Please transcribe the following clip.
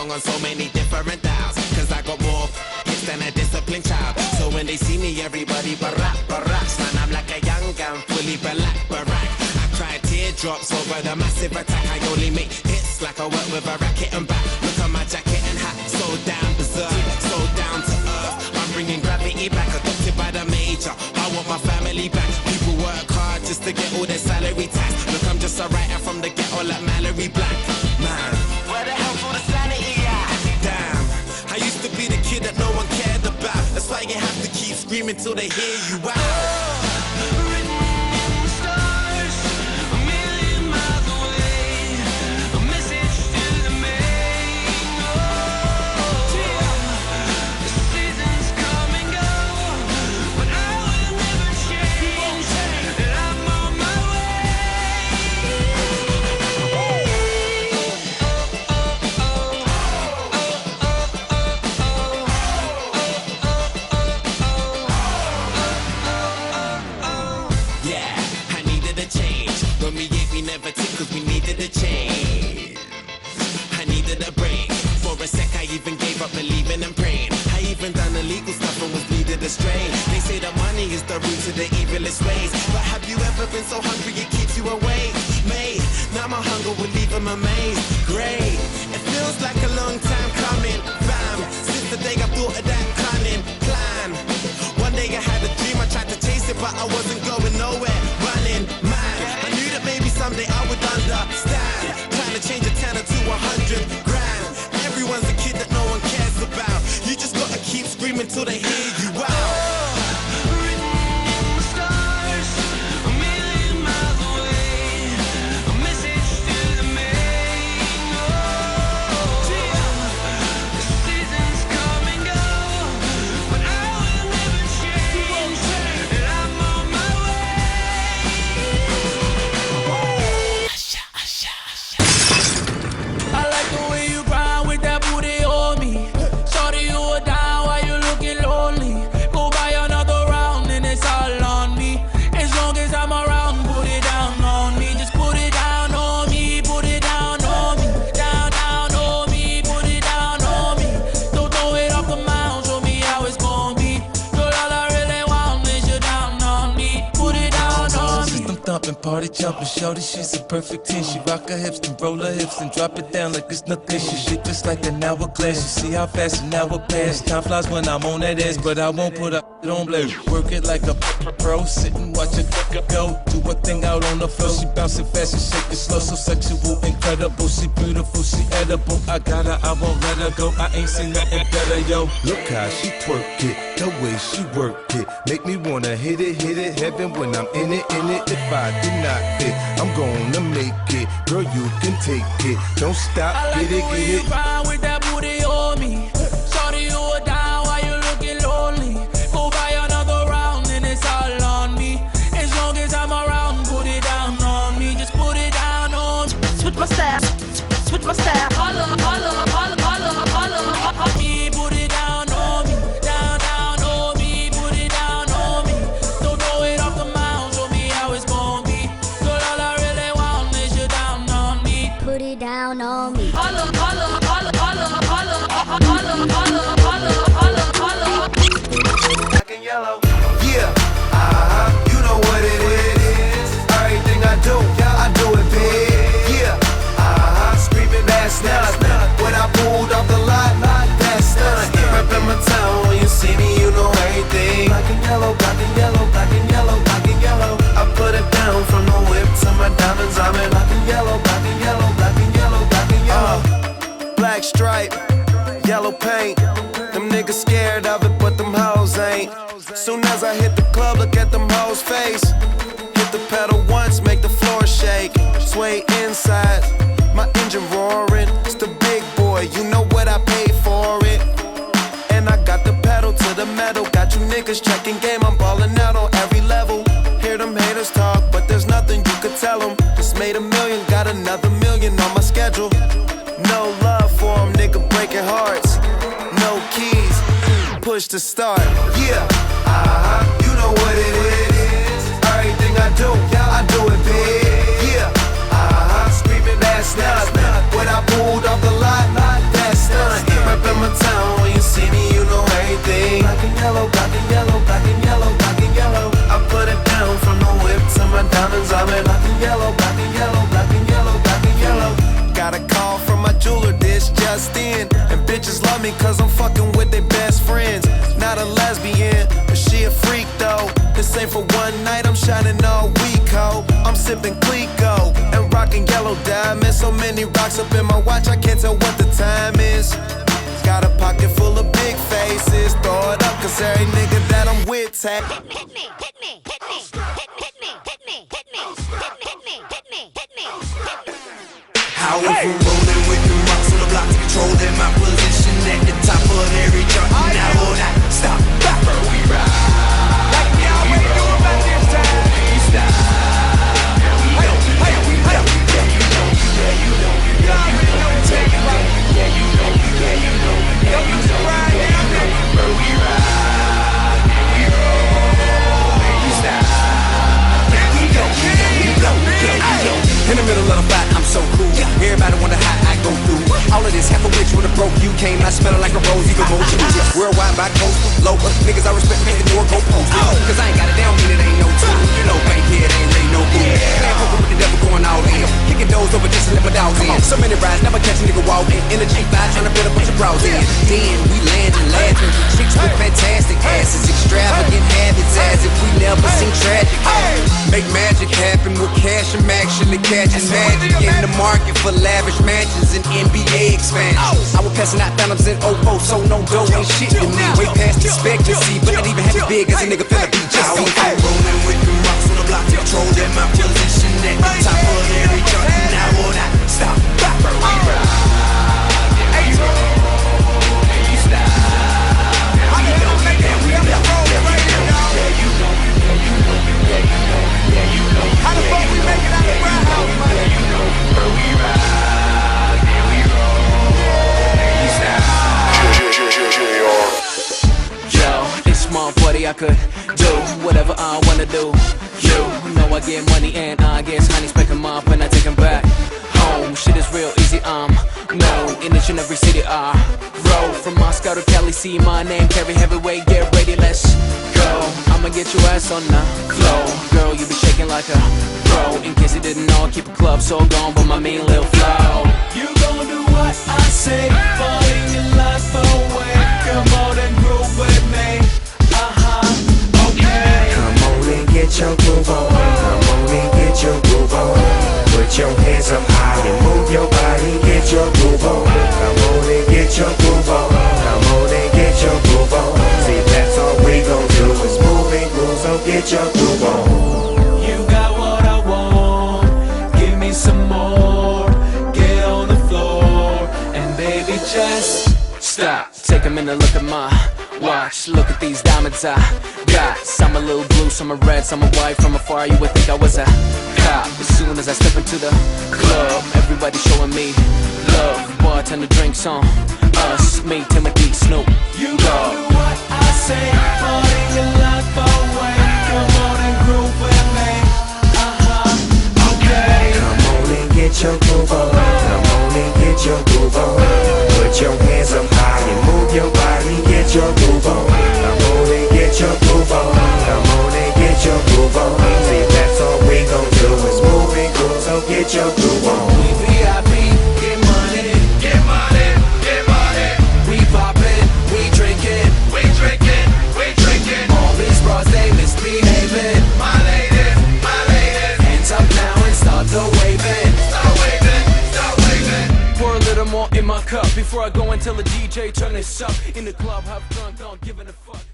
song on so many different dials. Cause I got more hits than a disciplined child. So when they see me, everybody baracks. Man, I'm like a young gun, fully barack. I cry teardrops over the massive attack. I only make hits like I work with a racket and back. Look at my jacket and hat, so down berserk, so down to earth. I'm bringing gravity back, adopted by the major. I want my family back. People work hard just to get all their salary tax. Look, I'm just a writer from the ghetto like Mallory Black. Man, where the hell's all the sanity at? Damn, I used to be the kid that no one cared about. That's why you have to keep screaming till they hear you out. Cause we needed a change. I needed a break. For a sec I even gave up believing and praying. I even done illegal stuff and was needed astray. They say that money is the root to the evilest ways. But have you ever been so hungry it keeps you awake? Mate, now my hunger will leave them amazed. Great, it feels like a long time coming. Bam, since the day I thought of that cunning plan. One day I had a dream, I tried to chase it but I wasn't going nowhere. Running mad, I knew that maybe someday I would understand. Trying to change a 10 to 100 grand. Everyone's a kid that no one cares about. You just gotta keep screaming till they hear you out. Party jumping, shorty, she's a perfect 10. She rock her hips and roll her hips and drop it down like it's nothing. She shake just like an hourglass. You see how fast an hour pass. Time flies when I'm on that ass, but I won't put up on blast. Work it like a pro, sit and watch it go. Do a thing out on the floor. She bouncing fast and shake it slow, so sexual, incredible. She beautiful, she edible. I got her, I won't let her go. I ain't seen nothing better, yo. Look how she twerk it, the way she work it, make me wanna hit it, heaven when I'm in it. If I do not fit, I'm gonna make it. Girl, you can take it. Don't stop, I like get it, the way get you it. ride with that booty on me. Shorty, you are down while you looking lonely. Go buy another round and it's all on me. As long as I'm around, put it down on me. Just put it down on me. Switch my style, switch my style. Holla, holla, holla, holla, holla, holla. Me, put it down on me. Down on me, put it down on me. Don't throw it off the mound, show me how it's gonna be. Girl, all I really want is you down on me. Put it down on me. Holla, holla, holla, holla, holla, holla, holla, holla, holla, holla. Black and yellow. Yeah, you know what it is. Everything I do it big. Yeah, screaming that's nuts. When I pulled off the lot, that's nuts. Reppin' my town when you see me, you know everything. Black and yellow, black and yellow, black and yellow, black and yellow. I put it down from the whip to my diamonds. I'm in black and yellow, black and yellow, black and yellow, black and yellow. Black stripe, yellow paint. Them niggas scared of it, but them hoes ain't. Soon as I hit the club, look at them hoes' face. Hit the pedal once, make the floor shake. Sway inside, my engine roaring. It's the big boy, you know what I paid for it. And I got the pedal to the metal. Got you niggas checking game, I'm ballin' out on every level. Hear them haters talk, but there's nothing you could tell them. Just made $1 million, got another million on my schedule. No love for them, nigga breaking hearts. No keys, push to start. Yeah, you know what it is. Everything I do it big. Yeah, screaming that's nuts. When I pulled off the lot, that's nuts. grinding all week, ho. I'm sipping Clico and rocking yellow diamonds. So many rocks up in my watch, I can't tell what the time is. Got a pocket full of big faces. Throw it up, cause every nigga that I'm with tag. How if I'm rolling with the rocks on the block to control them, my position at the top of every chart. Now will not stop. Where we ride. Like y'all, what you doing about this time? We stop. In the middle of the fight, I'm so cool. Everybody wonder how I go through all of this. Half a bitch with a broke you came out smelling like a rose, even more true. Worldwide by coast, local niggas I respect make the door go post. Cause I ain't got it, they don't mean it ain't no tool. You know, bank here, they ain't really no fool. Man, poker with the devil going all in. Kicking doors over just to let my dogs in. So many rides, never catch a nigga walk in. In a G5, trying to build a bunch of bras in. Then we landing, laughing. Chicks with fantastic asses, extravagant habits as if we never seen tragic. Make magic happen with cash, I'm actually catching magic in the market for lavish mansions and NBA expansion. I was passing out phantoms in 04, so no dough ain't shit to me. Way past expectancy, but not even half as big as a nigga finna be just on. Rolling with the rocks on the block, control them, my position at the top of every chart. And I will not stop. Where we ride. Yeah, we roll. And you stop. And we know. And we know. Yeah, you know. Yeah, you know. Yeah, you know. Yeah, you know. How the fuck we make it out of Brown House, man? Yeah, you know. Where we ride. And we roll. And you stop. Yo, it's small buddy, I could do whatever I wanna do. You know I get money and I guess honey's pick 'em up and I take 'em back home. Shit is real easy, I'm known in each and every city I roll. From Moscow to Cali, see my name, carry heavyweight, get ready, let's go. I'ma get your ass on the floor. Girl, you be shaking like a pro. In case you didn't know, I keep a club so gone with my mean little flow. You gon' do what I say, falling in love away. Come on and groove with me. Okay. Come on and get your groove on. Come on and get your groove on. Put your hands up high and move your body. Get your groove on. Come on and get your groove on. Come on and get your groove on. See, that's all we gon' do is move and groove. So get your groove on. You got what I want. Give me some more. Get on the floor and baby just Stop, take a minute, look at my watch. Look at these diamonds I got. Some a little blue, some are red, some are white. From afar you would think I was a cop. As soon as I step into the club, everybody showing me love. Bartender drinks on us, me, Timothy, Snoop. You gon' do what I say, falling in love away. Come on and groove with me. Okay. Come on and get your groove on. Come on and get your groove on. Put your hands up high and move your body. Get your groove on. Come on and get your groove on. Come on and get your groove on. See, that's all we gon' do is move and groove. So get your groove on. We VIP, get money, get money, get money. We poppin', we drinkin', we drinkin', we drinkin'. All these bras, they misbehavin'. My ladies, hands up now and start the waving. Start waving, start waving. Pour a little more in my cup before I go and tell the DJ turn this up. In the club, have drunk, not giving a fuck.